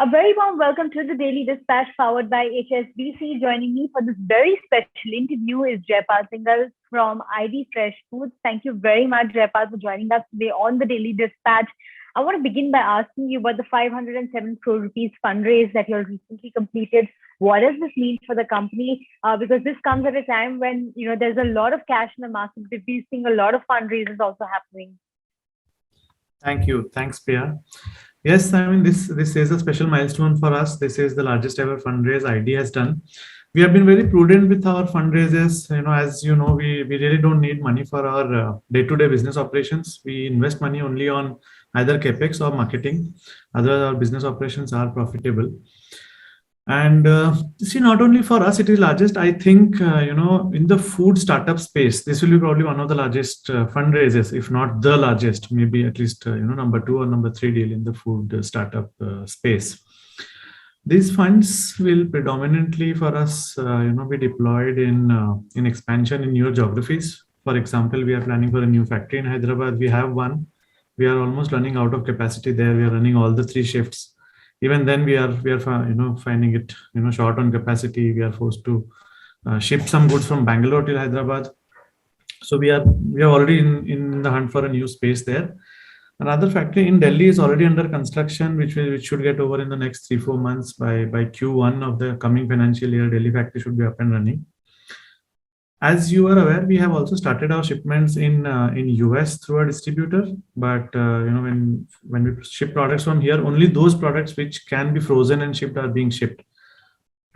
A very warm welcome to the Daily Dispatch powered by HSBC. Joining me for this very special interview is Jaipal Singal from ID Fresh Foods. Thank you very much, Jaipal, for joining us today on the Daily Dispatch. I want to begin by asking you about the 507 crore rupees fundraise that you recently completed. What does this mean for the company? Because this comes at a time when there's a lot of cash in the market. We're seeing a lot of fundraisers also happening. Thank you. Thanks, Priya. Yes, I mean, this is a special milestone for us. This is the largest ever fundraise ID has done. We have been very prudent with our fundraisers. As you know, we really don't need money for our day-to-day business operations. We invest money only on either capex or marketing. Otherwise, our business operations are profitable. And not only for us, it is largest. I think in the food startup space, this will be probably one of the largest fundraisers, if not the largest, maybe at least number 2 or number 3 deal in the food startup space. These funds will predominantly for us, be deployed in expansion in newer geographies. For example, we are planning for a new factory in Hyderabad. We have one. We are almost running out of capacity there. We are running all the 3 shifts. Even then, we are finding it short on capacity. We are forced to ship some goods from Bangalore to Hyderabad. So we are already in the hunt for a new space there. Another factory in Delhi is already under construction, which should get over in the next 3-4 months. By Q1 of the coming financial year, Delhi factory should be up and running. As you are aware, we have also started our shipments in US through a distributor. But when we ship products from here, only those products which can be frozen and shipped are being shipped.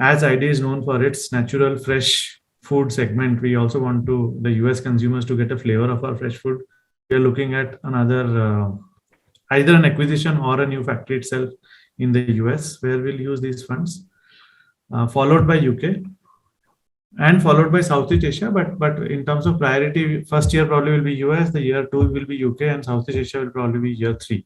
As ID is known for its natural fresh food segment, we also want the US consumers to get a flavor of our fresh food. We are looking at another either an acquisition or a new factory itself in the US, where we'll use these funds, followed by UK. And followed by Southeast Asia, but in terms of priority, first year probably will be US, the year 2 will be UK, and Southeast Asia will probably be year 3.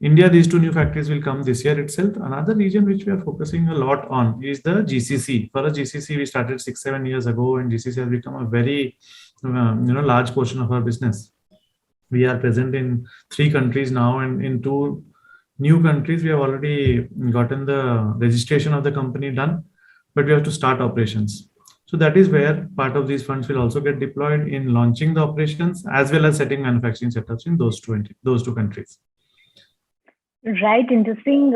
India, these 2 new factories will come this year itself. Another region which we are focusing a lot on is the GCC. For a GCC, we started 6-7 years ago, and GCC has become a very large portion of our business. We are present in 3 countries now, and in 2 new countries, we have already gotten the registration of the company done. But we have to start operations. So that is where part of these funds will also get deployed in launching the operations as well as setting manufacturing setups in those two countries. Right, interesting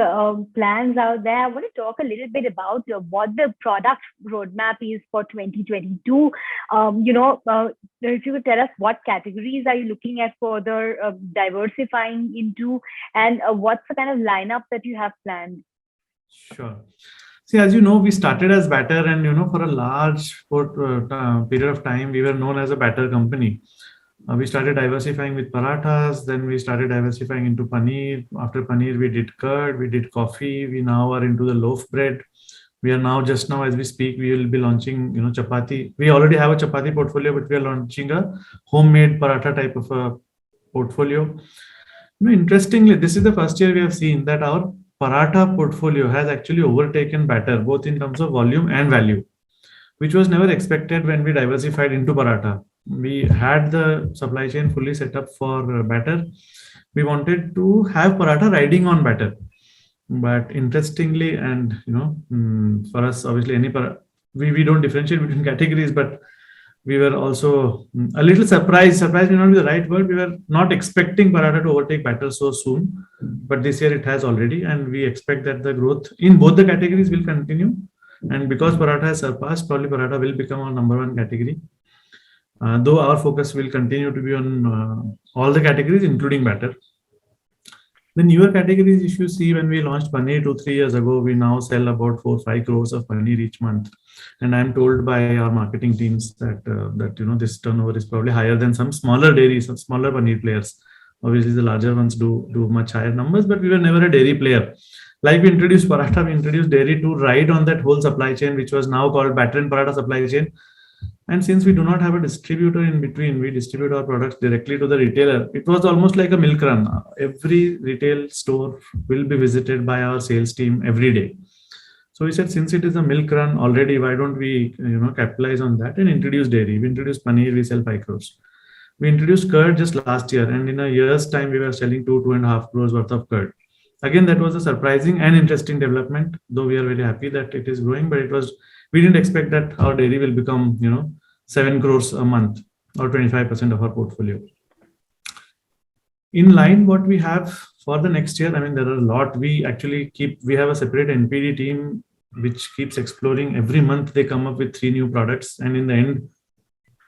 plans out there. I want to talk a little bit about what the product roadmap is for 2022. If you could tell us what categories are you looking at further diversifying into, and what's the kind of lineup that you have planned? Sure. See, as you know, we started as batter, and for a large period of time, we were known as a batter company. We started diversifying with parathas, then we started diversifying into paneer. After paneer, we did curd, we did coffee. We now are into the loaf bread. We are now, just now as we speak, we will be launching, chapati. We already have a chapati portfolio, but we are launching a homemade paratha type of a portfolio. Interestingly, this is the first year we have seen that our paratha portfolio has actually overtaken batter, both in terms of volume and value, which was never expected when we diversified into paratha. We had the supply chain fully set up for batter. We wanted to have paratha riding on batter. But interestingly, and for us, obviously, we don't differentiate between categories, but we were also a little surprised. Surprised may not be the right word. We were not expecting paratha to overtake batter so soon, but this year it has already, and we expect that the growth in both the categories will continue. And because paratha has surpassed, probably paratha will become our number 1 category. Though our focus will continue to be on all the categories, including batter. The newer categories, if you see, when we launched paneer 2-3 years ago, we now sell about 4-5 crores of paneer each month. And I'm told by our marketing teams that this turnover is probably higher than some smaller dairies, some smaller paneer players. Obviously, the larger ones do much higher numbers, but we were never a dairy player. Like we introduced paratha, we introduced dairy to ride on that whole supply chain, which was now called batter and paratha supply chain. And since we do not have a distributor in between, we distribute our products directly to the retailer. It was almost like a milk run. Every retail store will be visited by our sales team every day. So we said, since it is a milk run already, why don't we capitalize on that and introduce dairy? We introduced paneer, we sell 5 crores. We introduced curd just last year, and in a year's time, we were selling 2.5 crores worth of curd. Again, that was a surprising and interesting development, though we are very happy that it is growing, but we didn't expect that our dairy will become, 7 crores a month or 25% of our portfolio. In line, what we have for the next year, I mean, there are a lot. We have a separate NPD team which keeps exploring. Every month they come up with 3 new products, and in the end,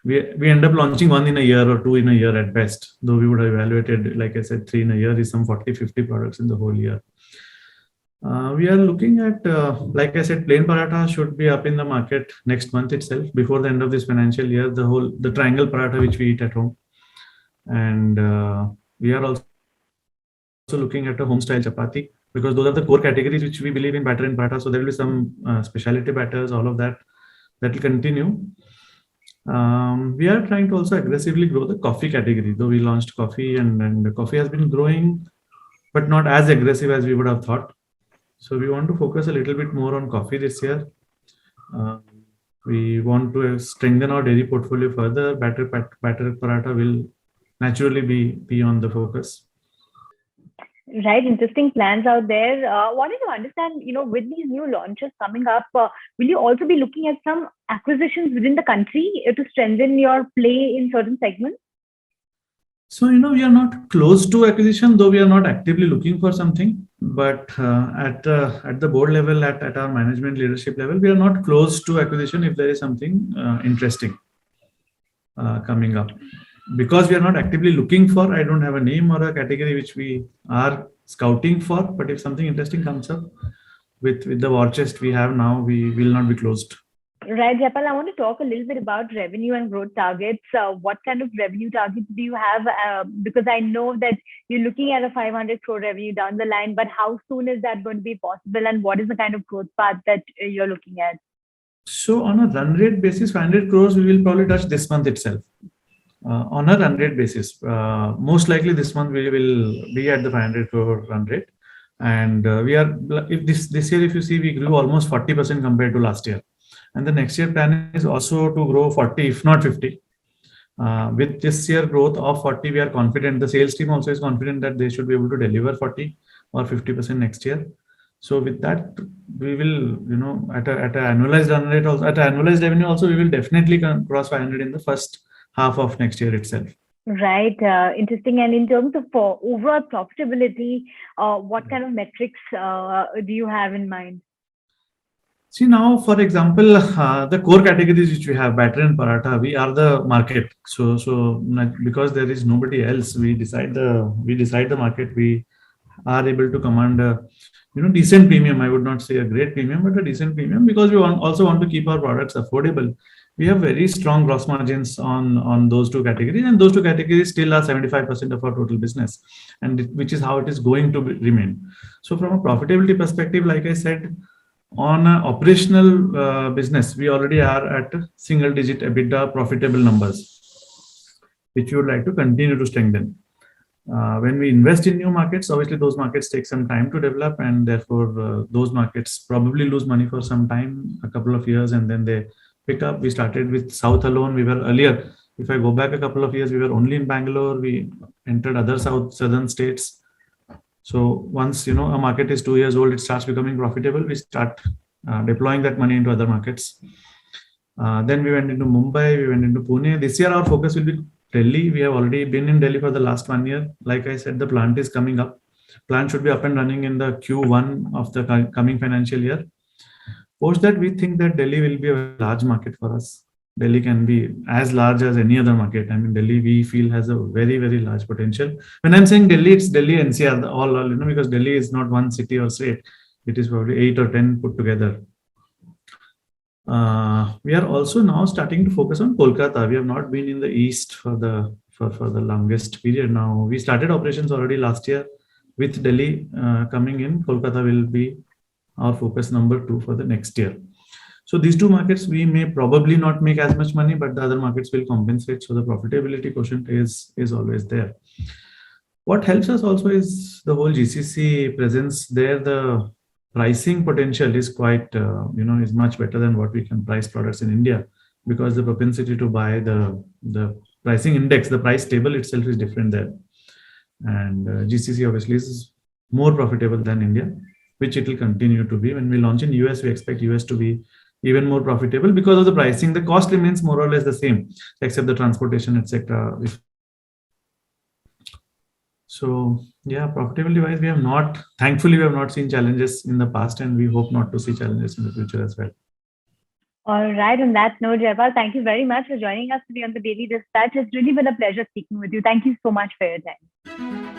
we end up launching 1 in a year or 2 in a year at best, though we would have evaluated, like I said, 3 in a year is some 40-50 products in the whole year. We are looking at, like I said, plain paratha should be up in the market next month itself, before the end of this financial year, the triangle paratha which we eat at home. And we are also looking at a home style chapati, because those are the core categories which we believe in, batter and paratha. So there will be some specialty batters, all of that will continue. We are trying to also aggressively grow the coffee category, though we launched coffee and the coffee has been growing, but not as aggressive as we would have thought. So we want to focus a little bit more on coffee this year. We want to strengthen our dairy portfolio further. Batter paratha will naturally be on the focus. Right, interesting plans out there. Wanted to understand, with these new launches coming up, will you also be looking at some acquisitions within the country to strengthen your play in certain segments? So, we are not close to acquisition, though we are not actively looking for something. But at the board level, at our management leadership level, we are not close to acquisition if there is something interesting coming up. Because we are not actively looking for, I don't have a name or a category which we are scouting for. But if something interesting comes up with the war chest we have now, we will not be closed. Right, Jaipal, I want to talk a little bit about revenue and growth targets. What kind of revenue targets do you have? Because I know that you're looking at a 500 crore revenue down the line, but how soon is that going to be possible? And what is the kind of growth path that you're looking at? So on a run rate basis, 500 crores, we will probably touch this month itself. On a run rate basis, most likely this month we will be at the 500 crore run rate. And we are, if this year, if you see, we grew almost 40% compared to last year. And the next year plan is also to grow 40, if not 50. With this year growth of 40, we are confident. The sales team also is confident that they should be able to deliver 40 or 50% next year. So with that, we will, at an annualized run rate also, at an annualized revenue also, we will definitely cross 500 in the first half of next year itself. Right. Interesting. And in terms of overall profitability, what kind of metrics do you have in mind? See, now, for example, the core categories which we have, batter and paratha, we are the market. So because there is nobody else, we decide the market. We are able to command a decent premium. I would not say a great premium, but a decent premium, because we also want to keep our products affordable. We have very strong gross margins on those two categories, and those two categories still are 75% of our total business, and which is how it is going to remain. So from a profitability perspective, like I said, on an operational business, we already are at single-digit EBITDA profitable numbers, which we would like to continue to strengthen. When we invest in new markets, obviously those markets take some time to develop, and therefore those markets probably lose money for some time, a couple of years, and then they pick up. We started with South alone. We were earlier, if I go back a couple of years, we were only in Bangalore. We entered other southern states. So once, a market is 2 years old, it starts becoming profitable. We start deploying that money into other markets. Then we went into Mumbai, we went into Pune. This year, our focus will be Delhi. We have already been in Delhi for the last 1 year. Like I said, the plant is coming up. Plant should be up and running in the Q1 of the coming financial year. Post that, we think that Delhi will be a large market for us. Delhi can be as large as any other market. I mean, Delhi, we feel, has a very, very large potential. When I'm saying Delhi, it's Delhi NCR, all, because Delhi is not one city or state. It is probably 8 or 10 put together. We are also now starting to focus on Kolkata. We have not been in the east for the longest period now. We started operations already last year. With Delhi coming in, Kolkata will be our focus number 2 for the next year. So these two markets, we may probably not make as much money, but the other markets will compensate. So the profitability quotient is always there. What helps us also is the whole GCC presence there. The pricing potential is quite, is much better than what we can price products in India, because the propensity to buy, the pricing index, the price table itself is different there. And GCC obviously is more profitable than India, which it will continue to be. When we launch in US, we expect US to be even more profitable because of the pricing. The cost remains more or less the same, except the transportation, etc. So yeah, profitability wise, we have not, thankfully, we have not seen challenges in the past, and we hope not to see challenges in the future as well. All right. On that note, Jaipal, thank you very much for joining us today on the Daily Dispatch. It's really been a pleasure speaking with you. Thank you so much for your time.